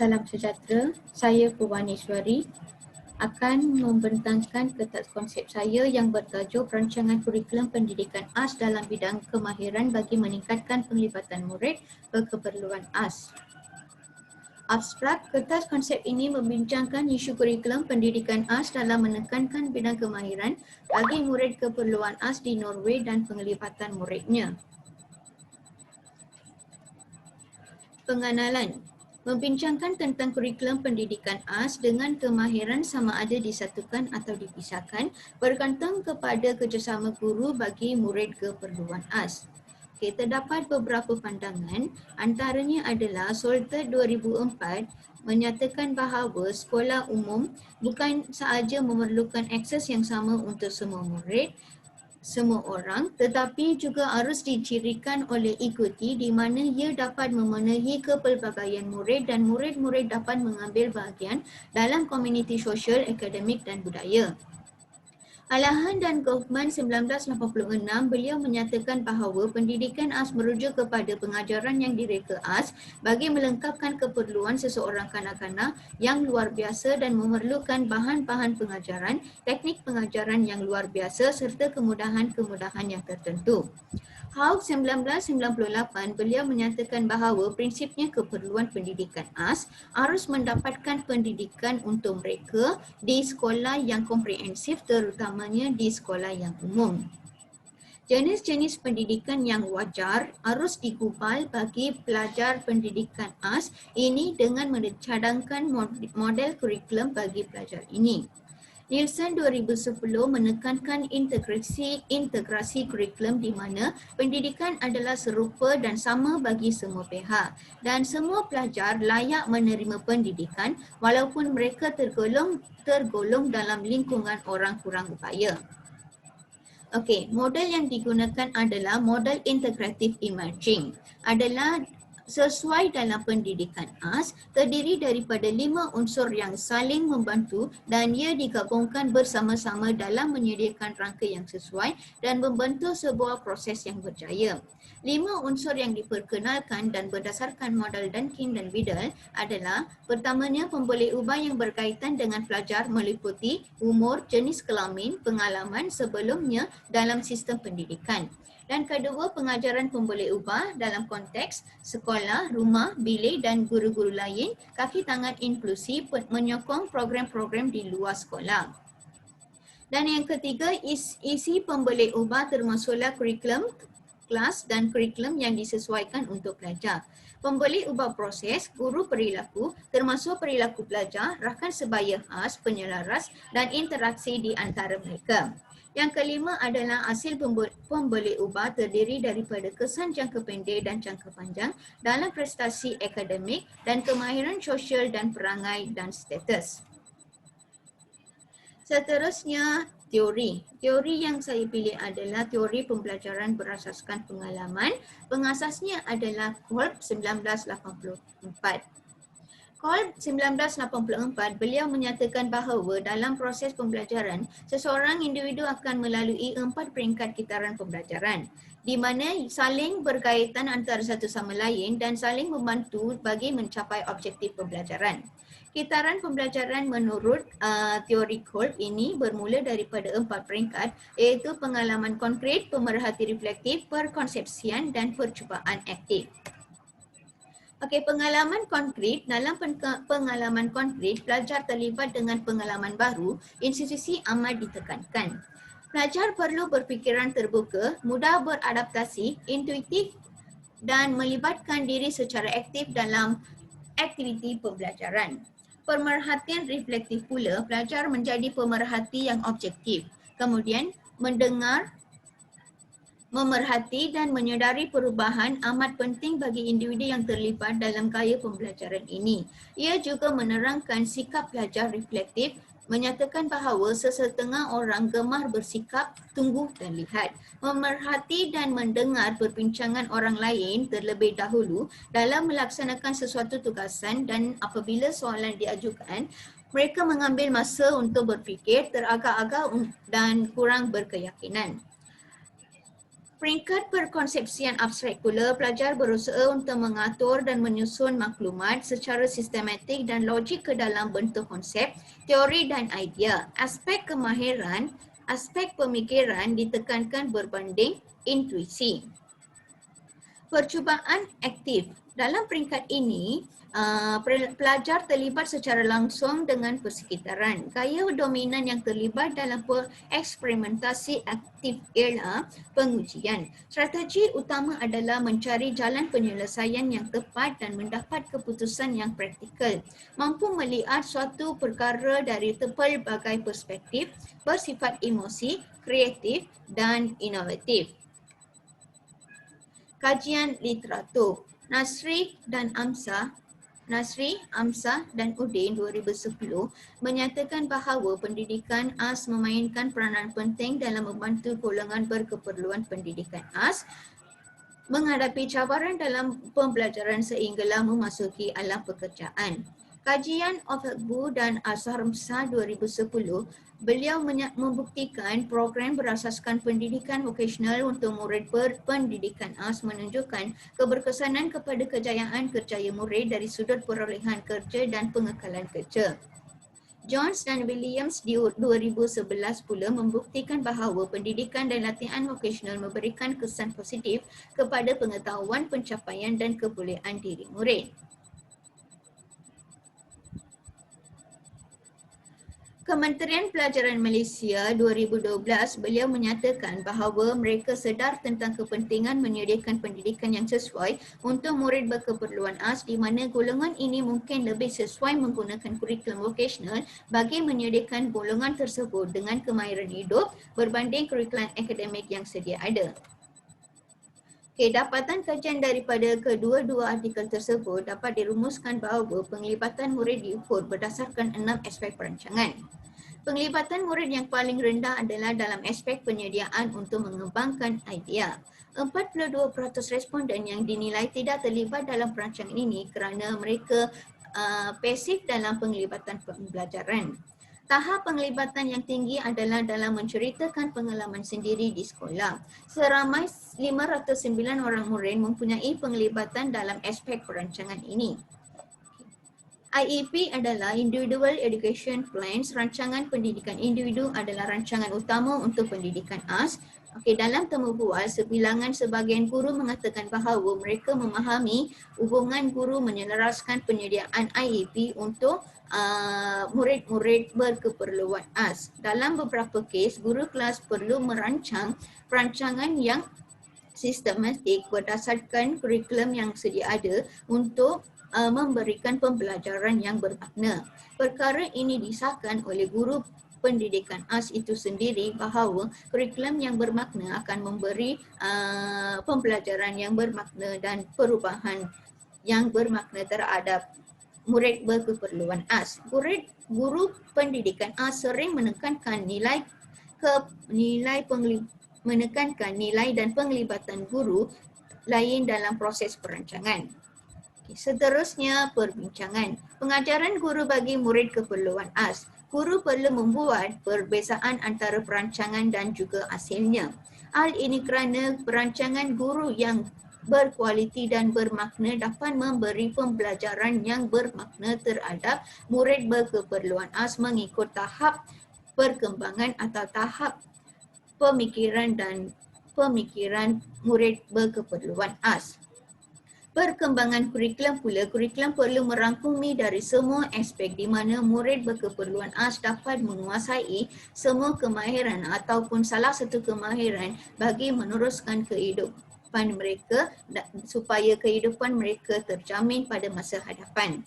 Salam sejahtera, saya Purwaniswari akan membentangkan ketas konsep saya yang bertajuk Rancangan Kurikulum Pendidikan AS dalam bidang kemahiran bagi meningkatkan penglibatan murid berkeperluan AS. Abstrak, kertas konsep ini membincangkan isu kurikulum pendidikan AS dalam menekankan bidang kemahiran bagi murid keperluan AS di Norway dan penglibatan muridnya. Pengenalan membincangkan tentang kurikulum pendidikan AS dengan kemahiran sama ada disatukan atau dipisahkan bergantung kepada kerjasama guru bagi murid keperluan AS. Okay, terdapat beberapa pandangan, antaranya adalah Solter 2004 menyatakan bahawa sekolah umum bukan sahaja memerlukan akses yang sama untuk semua murid, semua orang, tetapi juga harus dicirikan oleh ikuti di mana ia dapat memenuhi kepelbagaian murid dan murid-murid dapat mengambil bahagian dalam komuniti sosial, akademik dan budaya. Alahan dan Kaufman 1986, beliau menyatakan bahawa pendidikan AS merujuk kepada pengajaran yang direka AS bagi melengkapkan keperluan seseorang kanak-kanak yang luar biasa dan memerlukan bahan-bahan pengajaran, teknik pengajaran yang luar biasa serta kemudahan-kemudahan yang tertentu. Haug 1998, beliau menyatakan bahawa prinsipnya keperluan pendidikan AS harus mendapatkan pendidikan untuk mereka di sekolah yang komprehensif, terutamanya di sekolah yang umum. Jenis-jenis pendidikan yang wajar harus digubal bagi pelajar pendidikan AS ini dengan mencadangkan model kurikulum bagi pelajar ini. Nielsen 2010 menekankan integrasi kurikulum di mana pendidikan adalah serupa dan sama bagi semua pihak dan semua pelajar layak menerima pendidikan walaupun mereka tergolong dalam lingkungan orang kurang upaya. Okey, model yang digunakan adalah model integratif emerging. Adalah sesuai dalam pendidikan AS, terdiri daripada 5 unsur yang saling membantu dan ia digabungkan bersama-sama dalam menyediakan rangka yang sesuai dan membentuk sebuah proses yang berjaya. 5 unsur yang diperkenalkan dan berdasarkan model Dunkin dan Widel adalah pertamanya pemboleh ubah yang berkaitan dengan pelajar meliputi umur, jenis kelamin, pengalaman sebelumnya dalam sistem pendidikan. Dan kedua, pengajaran pemboleh ubah dalam konteks sekolah, rumah, bilik dan guru-guru lain, kaki tangan inklusi menyokong program-program di luar sekolah. Dan yang ketiga, isi pemboleh ubah termasuklah kurikulum kelas dan kurikulum yang disesuaikan untuk pelajar. Pemboleh ubah proses, guru perilaku, termasuk perilaku pelajar, rakan sebaya khas, penyelaras dan interaksi di antara mereka. Yang kelima adalah hasil pemboleh ubah terdiri daripada kesan jangka pendek dan jangka panjang dalam prestasi akademik dan kemahiran sosial dan perangai dan status. Seterusnya, teori. Teori yang saya pilih adalah teori pembelajaran berasaskan pengalaman. Pengasasnya adalah Kolb 1984. Kolb 1984, beliau menyatakan bahawa dalam proses pembelajaran, seseorang individu akan melalui 4 peringkat kitaran pembelajaran di mana saling berkaitan antara satu sama lain dan saling membantu bagi mencapai objektif pembelajaran. Kitaran pembelajaran menurut teori Kolb ini bermula daripada 4 peringkat iaitu pengalaman konkret, pemerhati reflektif, perkonsepsian dan percubaan aktif. Okey, pengalaman konkret. Dalam pengalaman konkret, pelajar terlibat dengan pengalaman baru, institusi amat ditekankan. Pelajar perlu berfikiran terbuka, mudah beradaptasi, intuitif dan melibatkan diri secara aktif dalam aktiviti pembelajaran. Pemerhatian reflektif pula, pelajar menjadi pemerhati yang objektif. Kemudian, mendengar, memerhati dan menyedari perubahan amat penting bagi individu yang terlibat dalam gaya pembelajaran ini. Ia juga menerangkan sikap pelajar reflektif, menyatakan bahawa sesetengah orang gemar bersikap tunggu dan lihat, memerhati dan mendengar perbincangan orang lain terlebih dahulu dalam melaksanakan sesuatu tugasan dan apabila soalan diajukan, mereka mengambil masa untuk berfikir, teragak-agak dan kurang berkeyakinan. Peringkat perkonsepsian abstrak pula, pelajar berusaha untuk mengatur dan menyusun maklumat secara sistematik dan logik ke dalam bentuk konsep, teori dan idea. Aspek kemahiran, aspek pemikiran ditekankan berbanding intuisi. Percubaan aktif. Dalam peringkat ini, pelajar terlibat secara langsung dengan persekitaran. Gaya dominan yang terlibat dalam eksperimentasi aktif ialah pengujian. Strategi utama adalah mencari jalan penyelesaian yang tepat dan mendapat keputusan yang praktikal. Mampu melihat suatu perkara dari pelbagai perspektif, bersifat emosi, kreatif dan inovatif. Kajian literatur. Nasri, Amsah dan Udin 2010 menyatakan bahawa pendidikan AS memainkan peranan penting dalam membantu golongan berkeperluan pendidikan AS menghadapi cabaran dalam pembelajaran sehinggalah memasuki alam pekerjaan. Kajian Ofakbu dan Azharmsa 2010, beliau membuktikan program berasaskan pendidikan vokasional untuk murid berpendidikan AS menunjukkan keberkesanan kepada kejayaan kerjaya murid dari sudut perolehan kerja dan pengekalan kerja. Jones dan Williams di 2011 pula membuktikan bahawa pendidikan dan latihan vokasional memberikan kesan positif kepada pengetahuan, pencapaian dan kebolehan diri murid. Kementerian Pelajaran Malaysia 2012, beliau menyatakan bahawa mereka sedar tentang kepentingan menyediakan pendidikan yang sesuai untuk murid berkeperluan AS di mana golongan ini mungkin lebih sesuai menggunakan kurikulum vokasional bagi menyediakan golongan tersebut dengan kemahiran hidup berbanding kurikulum akademik yang sedia ada. Dapatan kajian daripada kedua-dua artikel tersebut dapat dirumuskan bahawa penglibatan murid diukur berdasarkan 6 aspek perancangan. Penglibatan murid yang paling rendah adalah dalam aspek penyediaan untuk mengembangkan idea. 42% responden yang dinilai tidak terlibat dalam perancangan ini kerana mereka pasif dalam penglibatan pembelajaran. Tahap penglibatan yang tinggi adalah dalam menceritakan pengalaman sendiri di sekolah. Seramai 509 orang murid mempunyai penglibatan dalam aspek perancangan ini. IEP adalah Individual Education Plans. Rancangan pendidikan individu adalah rancangan utama untuk pendidikan AS. Dalam temu bual, sebahagian guru mengatakan bahawa mereka memahami hubungan guru menyelaraskan penyediaan IEP untuk murid-murid berkeperluan AS. Dalam beberapa kes, guru kelas perlu merancang perancangan yang sistematik berdasarkan kurikulum yang sedia ada untuk memberikan pembelajaran yang bermakna. Perkara ini disahkan oleh guru pendidikan AS itu sendiri bahawa kurikulum yang bermakna akan memberi pembelajaran yang bermakna dan perubahan yang bermakna terhadap murid berkeperluan AS. Guru pendidikan AS sering menekankan nilai dan penglibatan guru lain dalam proses perancangan. Seterusnya, perbincangan. Pengajaran guru bagi murid keperluan AS. Guru perlu membuat perbezaan antara perancangan dan juga hasilnya. Hal ini kerana perancangan guru yang berkualiti dan bermakna dapat memberi pembelajaran yang bermakna terhadap murid berkeperluan AS mengikut tahap perkembangan atau tahap pemikiran murid berkeperluan AS. Perkembangan kurikulum pula, kurikulum perlu merangkumi dari semua aspek di mana murid berkeperluan AS dapat menguasai semua kemahiran ataupun salah satu kemahiran bagi meneruskan kehidupan mereka supaya kehidupan mereka terjamin pada masa hadapan.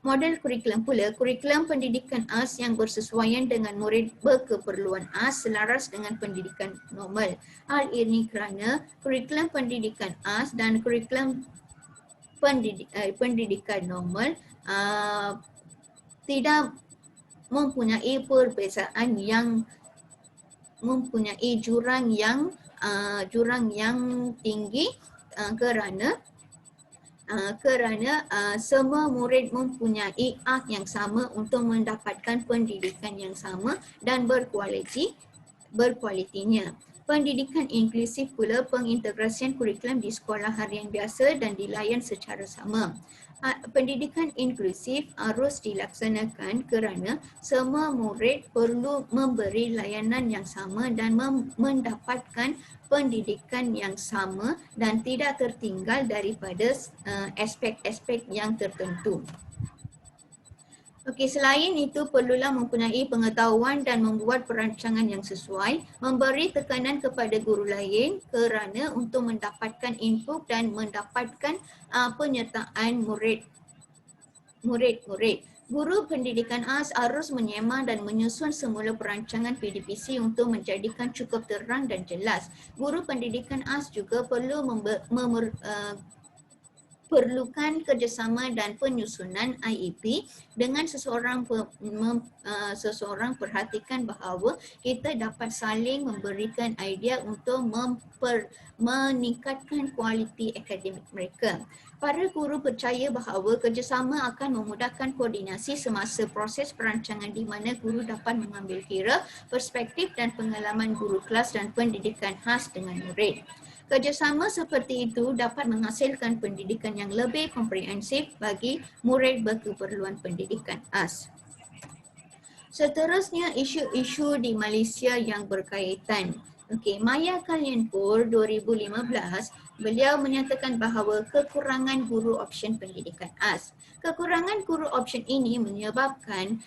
Model kurikulum pula, kurikulum pendidikan AS yang bersesuaian dengan murid berkeperluan AS selaras dengan pendidikan normal. Hal ini kerana kurikulum pendidikan AS dan kurikulum pendidikan normal tidak mempunyai perbezaan yang mempunyai jurang yang tinggi kerana semua murid mempunyai hak yang sama untuk mendapatkan pendidikan yang sama dan berkualitinya. Pendidikan inklusif pula pengintegrasian kurikulum di sekolah harian biasa dan dilayan secara sama. Pendidikan inklusif harus dilaksanakan kerana semua murid perlu memberi layanan yang sama dan mendapatkan pendidikan yang sama dan tidak tertinggal daripada aspek-aspek yang tertentu. Okey, selain itu perlulah mempunyai pengetahuan dan membuat perancangan yang sesuai, memberi tekanan kepada guru lain kerana untuk mendapatkan input dan mendapatkan penyertaan murid. Guru pendidikan AS harus menyema dan menyusun semula perancangan PDPC untuk menjadikan cukup terang dan jelas. Guru pendidikan AS juga perlu perlukan kerjasama dan penyusunan IEP dengan seseorang perhatikan bahawa kita dapat saling memberikan idea untuk meningkatkan kualiti akademik mereka. Para guru percaya bahawa kerjasama akan memudahkan koordinasi semasa proses perancangan di mana guru dapat mengambil kira perspektif dan pengalaman guru kelas dan pendidikan khas dengan murid. Kerjasama seperti itu dapat menghasilkan pendidikan yang lebih komprehensif bagi murid berkeperluan pendidikan khas. Seterusnya, isu-isu di Malaysia yang berkaitan. Okey, Maya Kalyanpur 2015, beliau menyatakan bahawa kekurangan guru option pendidikan khas. Kekurangan guru option ini menyebabkan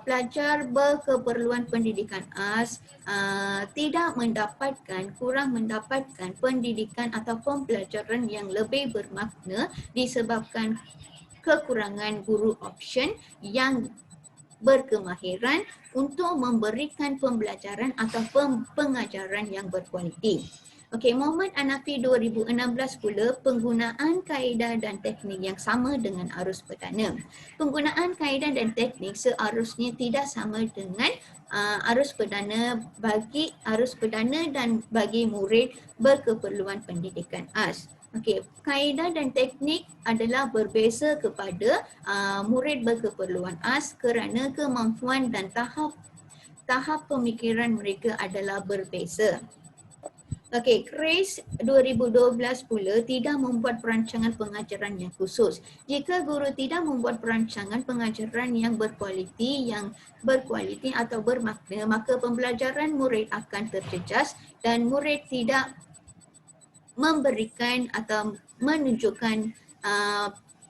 pelajar berkeperluan pendidikan khas kurang mendapatkan pendidikan atau pembelajaran yang lebih bermakna disebabkan kekurangan guru option yang berkemahiran untuk memberikan pembelajaran atau pengajaran yang berkualiti. Okey, Muhammad Hanafi 2016 pula penggunaan kaedah dan teknik yang sama dengan arus perdana. Penggunaan kaedah dan teknik seharusnya tidak sama dengan arus perdana dan bagi murid berkeperluan pendidikan khas. Okey, kaedah dan teknik adalah berbeza kepada murid berkeperluan khas kerana kemampuan dan tahap pemikiran mereka adalah berbeza. Okey, KRIS 2012 pula tidak membuat perancangan pengajaran yang khusus. Jika guru tidak membuat perancangan pengajaran yang berkualiti atau bermakna, maka pembelajaran murid akan terjejas dan murid tidak memberikan atau menunjukkan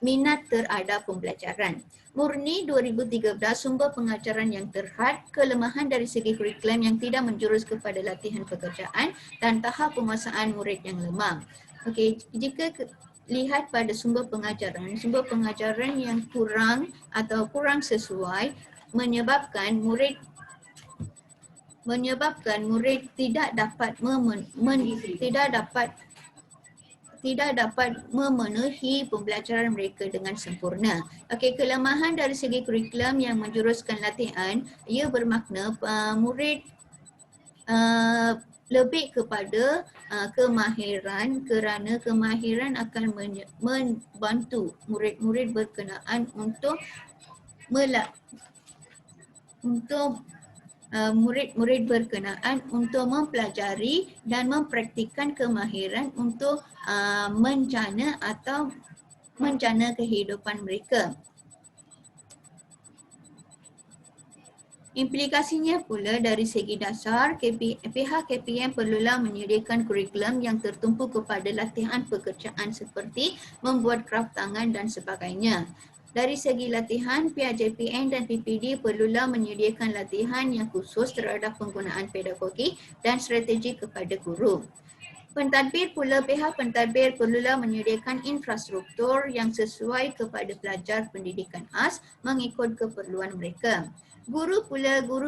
minat terhadap pembelajaran. Murni 2013, sumber pengajaran yang terhad, kelemahan dari segi kurikulum yang tidak menjurus kepada latihan pekerjaan dan tahap penguasaan murid yang lemah. Okey, jika lihat pada sumber pengajaran yang kurang atau kurang sesuai menyebabkan murid tidak dapat memenuhi pembelajaran mereka dengan sempurna. Okey, kelemahan dari segi kurikulum yang menjuruskan latihan, ia bermakna murid lebih kepada kemahiran kerana kemahiran akan membantu murid-murid berkenaan untuk murid-murid berkenaan untuk mempelajari dan mempraktikkan kemahiran untuk menjana kehidupan mereka. Implikasinya pula dari segi dasar, pihak KPM perlulah menyediakan kurikulum yang tertumpu kepada latihan pekerjaan seperti membuat kraf tangan dan sebagainya. Dari segi latihan, pihak JPN dan PPD perlulah menyediakan latihan yang khusus terhadap penggunaan pedagogi dan strategi kepada guru. Pentadbir pula, pihak pentadbir perlulah menyediakan infrastruktur yang sesuai kepada pelajar pendidikan khas mengikut keperluan mereka. Guru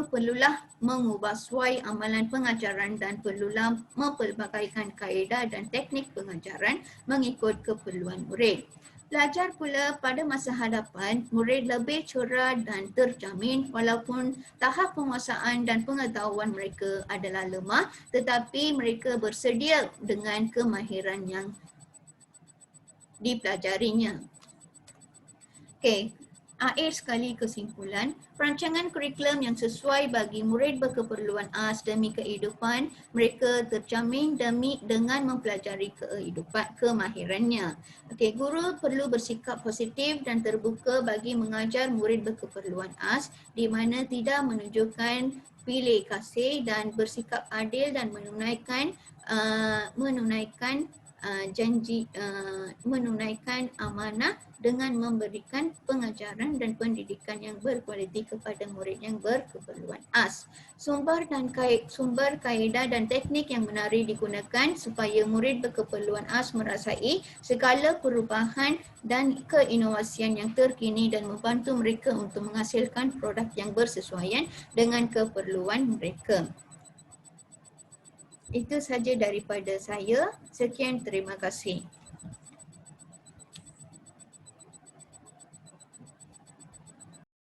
perlulah mengubah suai amalan pengajaran dan perlulah mempelbagaikan kaedah dan teknik pengajaran mengikut keperluan murid. Pelajar pula pada masa hadapan, murid lebih cerah dan terjamin walaupun tahap penguasaan dan pengetahuan mereka adalah lemah tetapi mereka bersedia dengan kemahiran yang dipelajarinya. Okey, Akhir sekali kesimpulan, perancangan kurikulum yang sesuai bagi murid berkeperluan khas demi kehidupan mereka terjamin dengan mempelajari kemahirannya. Okey, guru perlu bersikap positif dan terbuka bagi mengajar murid berkeperluan khas di mana tidak menunjukkan pilih kasih dan bersikap adil dan menunaikan amanah dengan memberikan pengajaran dan pendidikan yang berkualiti kepada murid yang berkeperluan khas. Sumber kaedah dan teknik yang menarik digunakan supaya murid berkeperluan khas merasai segala perubahan dan keinovasian yang terkini dan membantu mereka untuk menghasilkan produk yang bersesuaian dengan keperluan mereka. Itu sahaja daripada saya. Sekian, terima kasih.